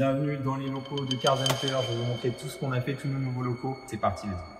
Bienvenue dans les locaux de Cars Hunter. Je vais vous montrer tout ce qu'on a fait, tous nos nouveaux locaux. C'est parti, let's go.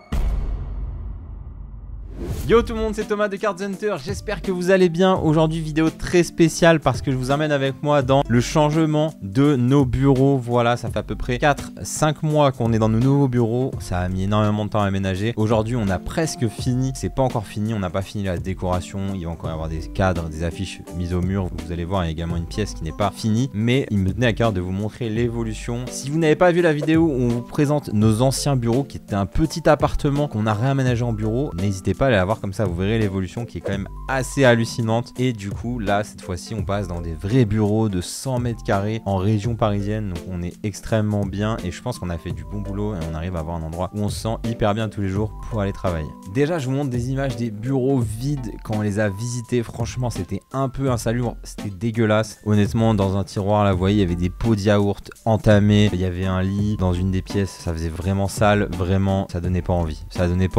Yo tout le monde, c'est Thomas de Cars Hunter, j'espère que vous allez bien. Aujourd'hui vidéo très spéciale parce que je vous emmène avec moi dans le changement de nos bureaux. Voilà, ça fait à peu près 4-5 mois qu'on est dans nos nouveaux bureaux. Ça a mis énormément de temps à aménager. Aujourd'hui on a presque fini, c'est pas encore fini, on n'a pas fini la décoration. Il va encore y avoir des cadres, des affiches mises au mur. Vous allez voir, il y a également une pièce qui n'est pas finie. Mais il me tenait à cœur de vous montrer l'évolution. Si vous n'avez pas vu la vidéo où on vous présente nos anciens bureaux qui étaient un petit appartement qu'on a réaménagé en bureau, n'hésitez pas à aller la voir, comme ça vous verrez l'évolution qui est quand même assez hallucinante. Et du coup là cette fois-ci on passe dans des vrais bureaux de 100 mètres carrés en région parisienne, donc on est extrêmement bien et je pense qu'on a fait du bon boulot et on arrive à avoir un endroit où on se sent hyper bien tous les jours pour aller travailler. Déjà je vous montre des images des bureaux vides quand on les a visités. Franchement c'était un peu insalubre, c'était dégueulasse honnêtement. Dans un tiroir là vous voyez il y avait des pots de yaourt entamés, il y avait un lit dans une des pièces, ça faisait vraiment sale, vraiment ça donnait pas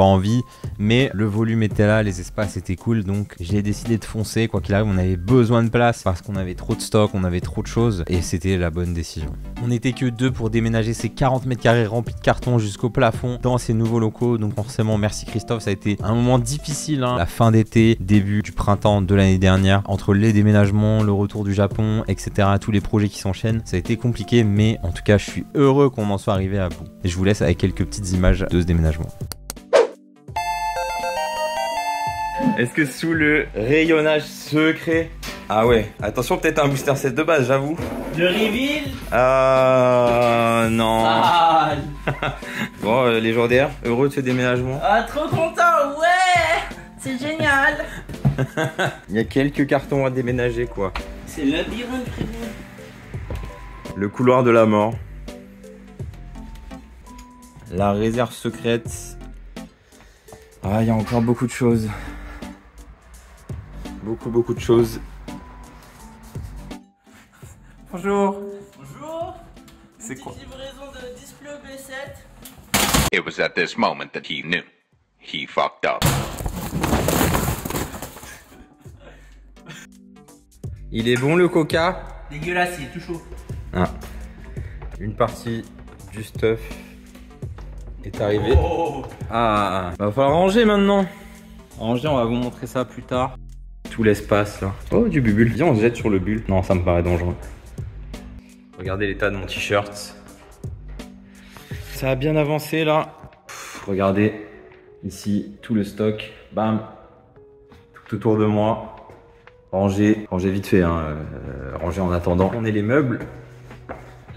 envie, mais le volume était là, les espaces étaient cool, donc j'ai décidé de foncer. Quoi qu'il arrive on avait besoin de place parce qu'on avait trop de stock, on avait trop de choses et c'était la bonne décision. On n'était que deux pour déménager ces 40 mètres carrés remplis de cartons jusqu'au plafond dans ces nouveaux locaux, donc forcément merci Christophe. Ça a été un moment difficile, hein. La fin d'été, début du printemps de l'année dernière, entre les déménagements, le retour du Japon, etc., tous les projets qui s'enchaînent, ça a été compliqué, mais en tout cas je suis heureux qu'on en soit arrivé à bout. Et je vous laisse avec quelques petites images de ce déménagement. Est-ce que sous le rayonnage secret... Ah ouais, attention, peut-être un booster set de base, j'avoue. De reveal. Ah non. Ah. Bon, légendaire, heureux de ce déménagement. Ah, trop content, ouais. C'est génial. Il y a quelques cartons à déménager, quoi. C'est le labyrinthe, frérot. Le couloir de la mort. La réserve secrète. Ah, il y a encore beaucoup de choses. Beaucoup de choses. Bonjour. Bonjour. C'est quoi? Livraison de Display B7. It was at this moment that he knew. He fucked up. Il est bon le coca? Dégueulasse, il est tout chaud. Ah. Une partie du stuff est arrivée. Oh. Ah, va falloir ranger maintenant. Ranger, on va vous montrer ça plus tard. Tout l'espace là. Oh, du bubule. Viens, on se jette sur le bulle. Non, ça me paraît dangereux. Regardez l'état de mon t-shirt. Ça a bien avancé là. Regardez ici tout le stock. Bam. Tout autour de moi. Ranger vite fait, hein. Ranger en attendant. On est les meubles.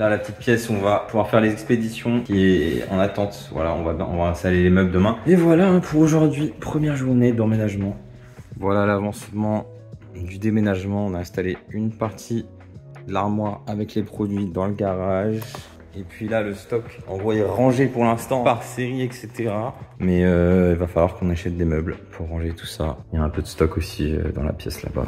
Là, la petite pièce, on va pouvoir faire les expéditions qui est en attente. Voilà, on va installer les meubles demain. Et voilà hein, pour aujourd'hui, première journée d'emménagement. Voilà l'avancement du déménagement. On a installé une partie de l'armoire avec les produits dans le garage. Et puis là, le stock, en gros, est rangé pour l'instant par série, etc. Mais il va falloir qu'on achète des meubles pour ranger tout ça. Il y a un peu de stock aussi dans la pièce là-bas.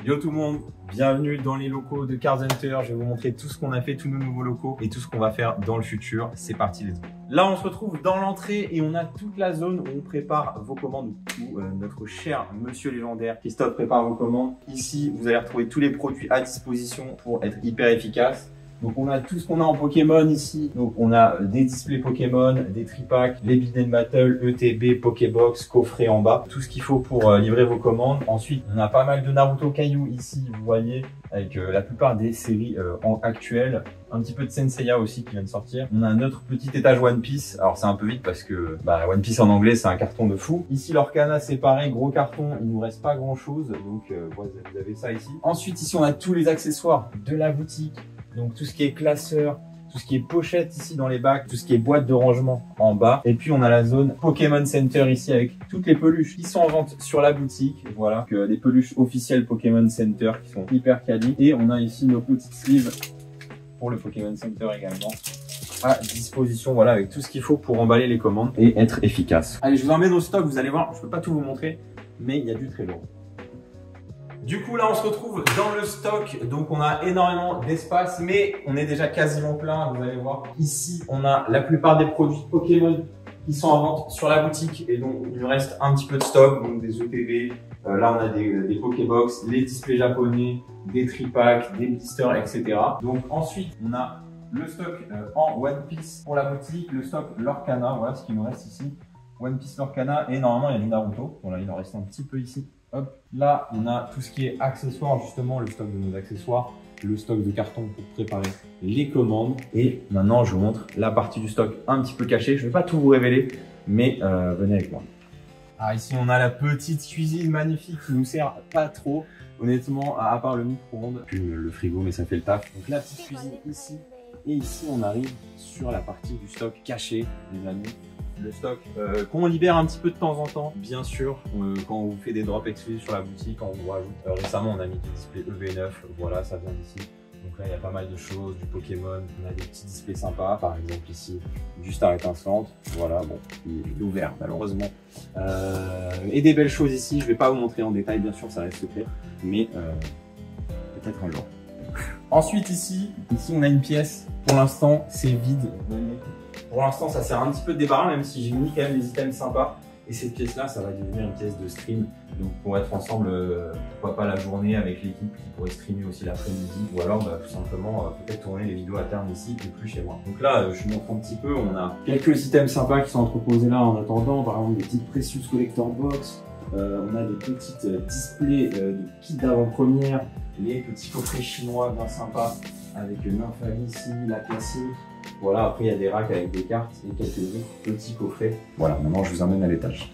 Yo tout le monde, bienvenue dans les locaux de Cars Hunter. Je vais vous montrer tout ce qu'on a fait, tous nos nouveaux locaux et tout ce qu'on va faire dans le futur. C'est parti, let's go. Là, on se retrouve dans l'entrée et on a toute la zone où on prépare vos commandes, où notre cher monsieur légendaire Christophe prépare vos commandes. Ici, vous allez retrouver tous les produits à disposition pour être hyper efficace. Donc on a tout ce qu'on a en Pokémon ici. Donc on a des displays Pokémon, des tripacks, les Bid & Battle, ETB, Pokébox, coffret en bas. Tout ce qu'il faut pour livrer vos commandes. Ensuite, on a pas mal de Naruto Kaiju ici, vous voyez, avec la plupart des séries actuelles. Un petit peu de Senseiya aussi qui vient de sortir. On a notre petit étage One Piece. Alors c'est un peu vite parce que One Piece en anglais c'est un carton de fou. Ici l'Orcana c'est pareil, gros carton, il nous reste pas grand chose. Donc vous avez ça ici. Ensuite ici on a tous les accessoires de la boutique. Donc tout ce qui est classeur, tout ce qui est pochette ici dans les bacs, tout ce qui est boîte de rangement en bas. Et puis on a la zone Pokémon Center ici avec toutes les peluches qui sont en vente sur la boutique. Voilà, des peluches officielles Pokémon Center qui sont hyper quali. Et on a ici nos petites sleeves pour le Pokémon Center également à disposition. Voilà, avec tout ce qu'il faut pour emballer les commandes et être efficace. Allez, je vous emmène au stock, vous allez voir, je peux pas tout vous montrer, mais il y a du très lourd. Du coup, là, on se retrouve dans le stock. Donc, on a énormément d'espace, mais on est déjà quasiment plein. Vous allez voir. Ici, on a la plupart des produits Pokémon qui sont en vente sur la boutique. Et donc, il nous reste un petit peu de stock. Donc, des ETB, Là, on a des Pokébox, les displays japonais, des tripacks, des blisters, etc. Donc ensuite, on a le stock en One Piece pour la boutique, le stock Lorcana, voilà ce qui nous reste ici. One Piece Lorcana et normalement il y a du Naruto. Voilà, il en reste un petit peu ici. Hop. Là, on a tout ce qui est accessoires, justement, le stock de nos accessoires, le stock de carton pour préparer les commandes. Et maintenant, je vous montre la partie du stock un petit peu cachée. Je ne vais pas tout vous révéler, mais venez avec moi. Ah, ici, on a la petite cuisine magnifique qui nous sert pas trop, honnêtement, à part le micro-ondes, puis le frigo, mais ça fait le taf. Donc la petite cuisine ici. Et ici, on arrive sur la partie du stock caché, les amis. Le stock qu'on libère un petit peu de temps en temps, bien sûr, quand on vous fait des drops exclusifs sur la boutique, quand on vous rajoute. Récemment, on a mis des displays EV9, voilà, ça vient d'ici. Donc là, il y a pas mal de choses, du Pokémon, on a des petits displays sympas, par exemple ici, du Star étincelante, voilà, bon, il est ouvert malheureusement. Et des belles choses ici, je vais pas vous montrer en détail, bien sûr, ça reste secret, mais peut-être un jour. Ensuite ici, on a une pièce, pour l'instant, c'est vide. Pour l'instant, ça sert un petit peu de débarras, même si j'ai mis quand même des items sympas. Et cette pièce-là, ça va devenir une pièce de stream. Donc, pour être ensemble, pourquoi pas la journée avec l'équipe qui pourrait streamer aussi l'après-midi. Ou alors, tout simplement, peut-être tourner les vidéos à terme ici et plus chez moi. Donc là, je vous montre un petit peu. On a quelques items sympas qui sont entreposés là en attendant. Par exemple, des petites Precious Collector Box. On a des petites displays de kits d'avant-première. Les petits coffrets chinois bien sympas avec Nymphalie ici, la classique. Voilà, après il y a des racks avec des cartes et quelques autres petits coffrets. Voilà, maintenant je vous emmène à l'étage.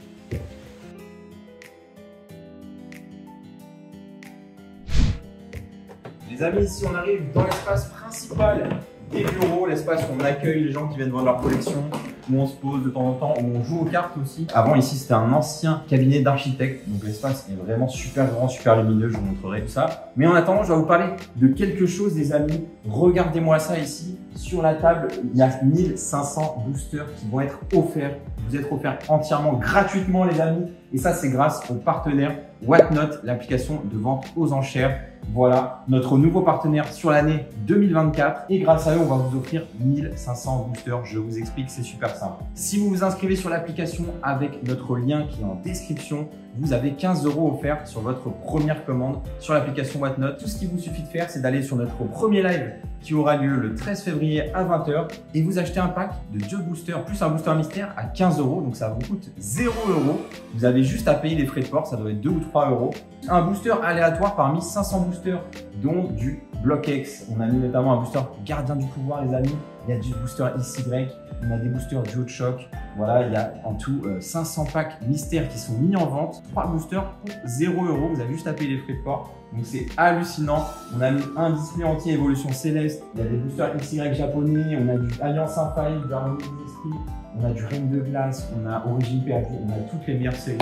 Les amis, ici on arrive dans l'espace principal des bureaux, l'espace où on accueille les gens qui viennent voir leur collection, où on se pose de temps en temps, où on joue aux cartes aussi. Avant ici c'était un ancien cabinet d'architecte, donc l'espace est vraiment super grand, super lumineux, je vous montrerai tout ça. Mais en attendant, je vais vous parler de quelque chose les amis. Regardez-moi ça ici, sur la table, il y a 1500 boosters qui vont être offerts. Vous êtes offerts entièrement gratuitement les amis. Et ça c'est grâce au partenaire Whatnot, l'application de vente aux enchères. Voilà, notre nouveau partenaire sur l'année 2024 et grâce à eux, on va vous offrir 1500 boosters. Je vous explique, c'est super simple. Si vous vous inscrivez sur l'application avec notre lien qui est en description, vous avez 15 € offerts sur votre première commande sur l'application Whatnot. Tout ce qu'il vous suffit de faire, c'est d'aller sur notre premier live qui aura lieu le 13 février à 20 h et vous achetez un pack de 2 boosters plus un booster mystère à 15 €. Donc ça vous coûte 0 €. Vous avez juste à payer les frais de port, ça doit être 2 ou 3 €. Un booster aléatoire parmi 500 boosters, dont du BlockX. On a mis notamment un booster gardien du pouvoir, les amis. Il y a du booster XY, on a des boosters duo de choc. Voilà, il y a en tout 500 packs mystères qui sont mis en vente. 3 boosters pour 0 €. Vous avez juste à payer les frais de port. Donc c'est hallucinant. On a mis un display anti-évolution céleste. Il y a des boosters XY japonais. On a du Alliance Infaillible, du Harmonie des Esprits. On a du Reine de Glace. On a Origine perdue. On a toutes les meilleures séries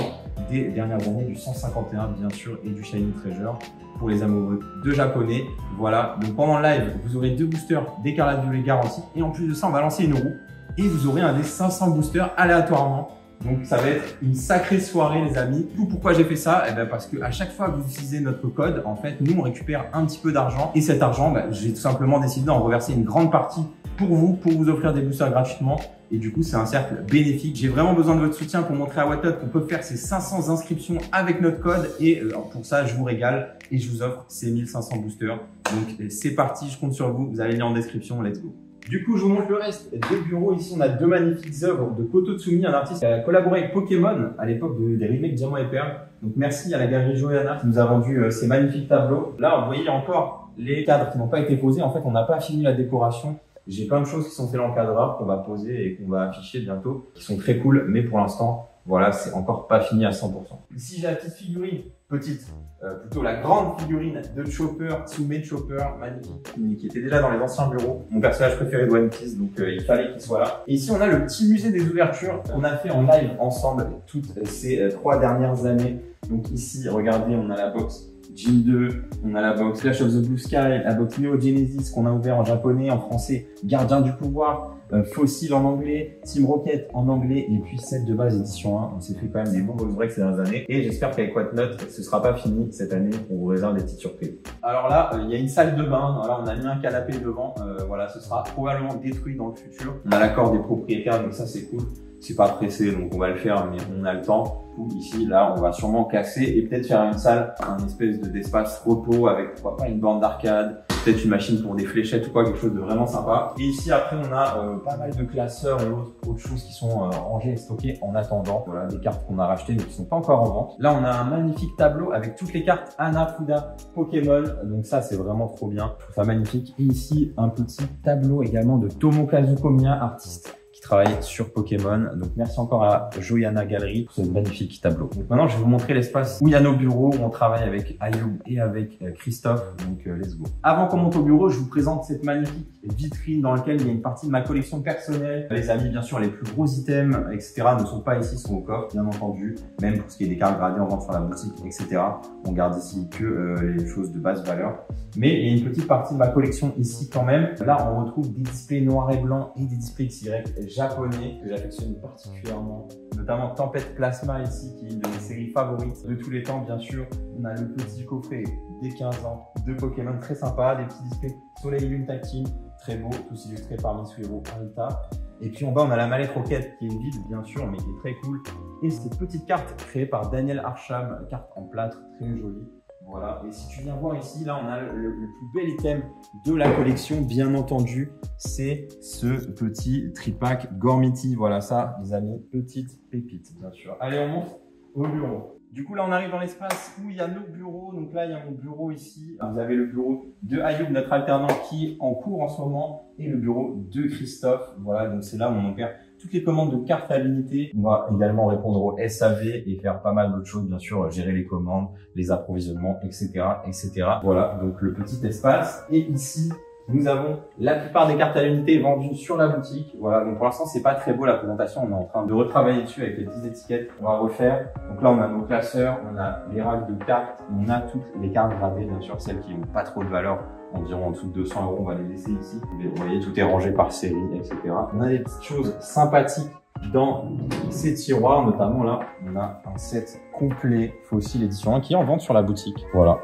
des dernières années. Du 151 bien sûr et du Shiny Treasure pour les amoureux de japonais. Voilà. Donc pendant le live, vous aurez 2 boosters d'écarlate violet garantis. Et en plus de ça, on va lancer une roue. Et vous aurez un des 500 boosters aléatoirement. Donc ça va être une sacrée soirée les amis. Pourquoi j'ai fait ça? Eh ben, parce que à chaque fois que vous utilisez notre code, en fait, nous on récupère un petit peu d'argent. Et cet argent, j'ai tout simplement décidé d'en reverser une grande partie pour vous offrir des boosters gratuitement. Et du coup, c'est un cercle bénéfique. J'ai vraiment besoin de votre soutien pour montrer à Whatnot qu'on peut faire ces 500 inscriptions avec notre code. Et pour ça, je vous régale et je vous offre ces 1500 boosters. Donc c'est parti, je compte sur vous. Vous avez le lien en description, let's go. Du coup, je vous montre le reste des bureaux. Ici, on a 2 magnifiques œuvres de Koto Tsumi, un artiste qui a collaboré avec Pokémon à l'époque des remakes Diamant et Perle. Donc, merci à la galerie Johanna qui nous a vendu ces magnifiques tableaux. Là, vous voyez encore les cadres qui n'ont pas été posés. En fait, on n'a pas fini la décoration. J'ai plein de choses qui sont faites dans le cadreur qu'on va poser et qu'on va afficher bientôt, qui sont très cool. Mais pour l'instant, voilà, c'est encore pas fini à 100%. Ici, j'ai la petite figurine, plutôt la grande figurine de Chopper, Tsume Chopper, magnifique, qui était déjà dans les anciens bureaux. Mon personnage préféré de One Piece, donc il fallait qu'il soit là. Et ici, on a le petit musée des ouvertures qu'on a fait en live ensemble toutes ces 3 dernières années. Donc ici, regardez, on a la box Gym 2, on a la box Flash of the Blue Sky, la box Neo Genesis qu'on a ouvert en japonais, en français, Gardien du pouvoir, Fossil en anglais, Team Rocket en anglais et puis set de base édition 1. On s'est fait quand même des bons box breaks ces dernières années et j'espère qu'avec Whatnot, ce sera pas fini cette année. On vous réserve des petites surprises. Alors là, il y a une salle de bain. Voilà, on a mis un canapé devant. Voilà, ce sera probablement détruit dans le futur. On a l'accord des propriétaires, donc ça c'est cool. c'est pas pressé, donc on va le faire, mais on a le temps. Ici, là, on va sûrement casser et peut-être faire une salle, un espèce d'espace repos avec pourquoi pas une borne d'arcade, peut-être une machine pour des fléchettes ou quoi, quelque chose de vraiment sympa. Et ici, après, on a pas mal de classeurs et autres choses qui sont rangées et stockées en attendant. Voilà, des cartes qu'on a rachetées mais qui sont pas encore en vente. Là, on a un magnifique tableau avec toutes les cartes Hanafuda Pokémon. Donc ça, c'est vraiment trop bien. Je trouve ça magnifique. Et ici, un petit tableau également de Tomokazu Komiya, artiste qui travaille sur Pokémon. Donc merci encore à Joyana Galerie pour ce magnifique tableau. Donc maintenant, je vais vous montrer l'espace où il y a nos bureaux, où on travaille avec Ayoub et avec Christophe. Donc let's go. Avant qu'on monte au bureau, je vous présente cette magnifique vitrine dans laquelle il y a une partie de ma collection personnelle. Les amis, bien sûr, les plus gros items, etc. ne sont pas ici, sont au coffre, bien entendu. Même pour ce qui est des cartes gradées en vente sur la boutique, etc. On garde ici que les choses de basse valeur. Mais il y a une petite partie de ma collection ici quand même. Là, on retrouve des displays noirs et blancs et des displays XY japonais que j'affectionne particulièrement. Notamment Tempête Plasma ici, qui est une de mes séries favorites de tous les temps, bien sûr. On a le petit coffret des 15 ans de Pokémon, très sympa. Des petits displays Soleil et Lune Tactile, très beau, tous illustrés par Mitsuhiro Arita. Et puis en bas, on a la mallette Rocket qui est vide, bien sûr, mais qui est très cool. Et cette petite carte créée par Daniel Arsham, carte en plâtre, très jolie. Voilà, et si tu viens voir ici, là on a le plus bel item de la collection, bien entendu, c'est ce petit tripack Gormiti. Voilà ça, les amis, petite pépite, bien sûr. Allez, on monte au bureau. Du coup, là, on arrive dans l'espace où il y a nos bureaux. Donc là, il y a mon bureau ici. Vous avez le bureau de Ayoub, notre alternant, qui est en cours en ce moment, et le bureau de Christophe. Voilà, donc c'est là où on opère toutes les commandes de cartes à l'unité. On va également répondre au SAV et faire pas mal d'autres choses, bien sûr, gérer les commandes, les approvisionnements, etc., etc. Voilà, donc le petit espace. Et ici, nous avons la plupart des cartes à l'unité vendues sur la boutique. Voilà, donc pour l'instant, c'est pas très beau la présentation. On est en train de retravailler dessus avec les petites étiquettes. On va refaire. Donc là, on a nos classeurs, on a les racks de cartes, on a toutes les cartes gravées, bien sûr, celles qui n'ont pas trop de valeur. Environ en dessous de 200 €, on va les laisser ici. Vous voyez, tout est rangé par série, etc. On a des petites choses sympathiques dans ces tiroirs, notamment là, on a un set complet Fossil édition 1 qui est en vente sur la boutique. Voilà.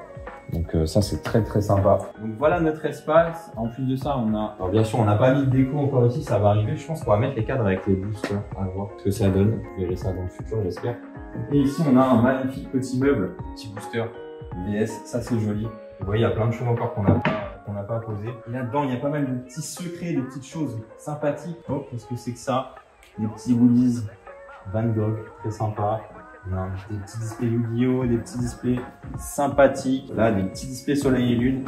Donc ça, c'est très très sympa. Donc voilà notre espace. En plus de ça, on a... Alors bien sûr, on n'a pas mis de déco encore ici, ça va arriver. Je pense qu'on va mettre les cadres avec les boosters à voir ce que ça donne. Vous verrez ça dans le futur, j'espère. Et ici, on a un magnifique petit meuble, petit booster VS. Ça, c'est joli. Vous voyez, il y a plein de choses encore qu'on n'a pas posé. Et là-dedans, il y a pas mal de petits secrets, de petites choses sympathiques. Oh, qu'est-ce que c'est que ça? Des petits goodies Van Gogh, très sympa. On a des petits displays Yu-Gi-Oh, des petits displays sympathiques. Là, des petits displays Soleil et Lune.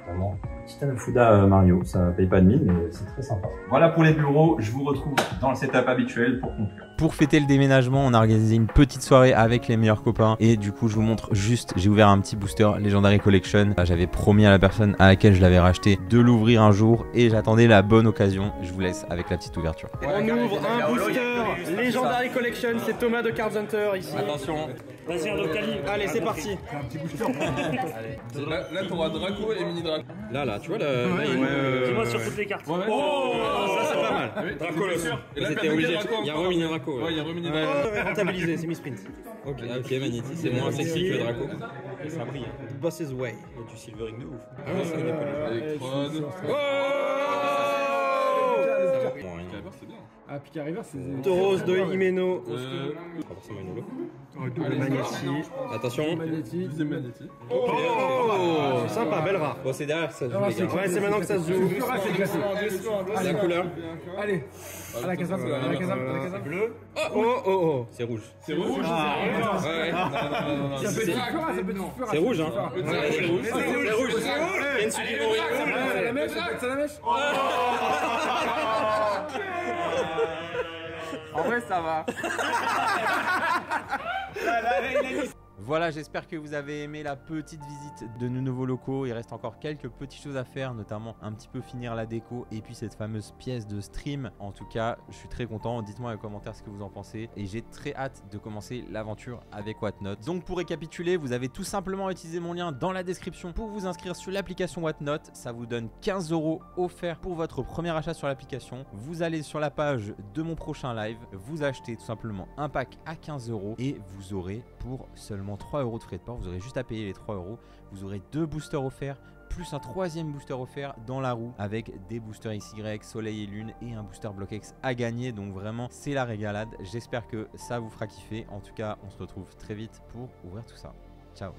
Vraiment, petit Hanafuda Mario. Ça paye pas de mine, mais c'est très sympa. Voilà pour les bureaux. Je vous retrouve dans le setup habituel pour conclure. Pour fêter le déménagement, on a organisé une petite soirée avec les meilleurs copains. Et du coup, je vous montre juste, j'ai ouvert un petit booster Legendary Collection. J'avais promis à la personne à laquelle je l'avais racheté de l'ouvrir un jour et j'attendais la bonne occasion. Je vous laisse avec la petite ouverture. On ouvre un booster Legendary Collection, c'est Thomas de Cards Hunter ici. Attention. Vas-y, un Locali. Allez, c'est parti. Un petit booster. Là, t'auras Draco et Mini Draco. Là, tu vois, là, Dis-moi sur toutes les cartes. Oh, ça c'est pas mal. Draco, le sûr. C'était obligé. Il y a Remini Draco. Ouais, il y a Remini Draco. Rentabilisé, c'est mi-sprint. Ok, Manity, c'est moins sexy que le Draco. Ça brille. Boss is way. Il y a du silvering de ouf. Ah ouais, ça Electrode. C'est bien. Ah, Pika River, c'est... Tauros de Himeno. Pas forcément une holo. Double Magnetti. Attention. Magnetti. Deuxième Magnetti. Oh, sympa, belle rare. Bon, c'est derrière que ça se joue, Ah, les gars. Ouais, c'est maintenant que ça se joue. C'est classé. La couleur. Allez, à la casam, à la casam, à la casam. Bleu. Oh. C'est rouge. C'est rouge. Ouais. Non. Ça peut être différent, ça peut être différent. C'est rouge, hein. C'est rouge. C'est rouge. Kensuke C'est la mèche, ça peut être ça la mèche. En vrai, ça va. Voilà, j'espère que vous avez aimé la petite visite de nos nouveaux locaux. Il reste encore quelques petites choses à faire, notamment un petit peu finir la déco et puis cette fameuse pièce de stream. En tout cas, je suis très content. Dites-moi dans les commentaires ce que vous en pensez. Et j'ai très hâte de commencer l'aventure avec Whatnot. Donc pour récapituler, vous avez tout simplement utilisé mon lien dans la description pour vous inscrire sur l'application Whatnot. Ça vous donne 15 € offerts pour votre premier achat sur l'application. Vous allez sur la page de mon prochain live, vous achetez tout simplement un pack à 15 € et vous aurez pour seulement 3 € de frais de port. Vous aurez juste à payer les 3 €. Vous aurez 2 boosters offerts plus un 3e booster offert dans la roue avec des boosters XY, Soleil et Lune et un booster BlockX à gagner. Donc vraiment, c'est la régalade. J'espère que ça vous fera kiffer. En tout cas, on se retrouve très vite pour ouvrir tout ça. Ciao.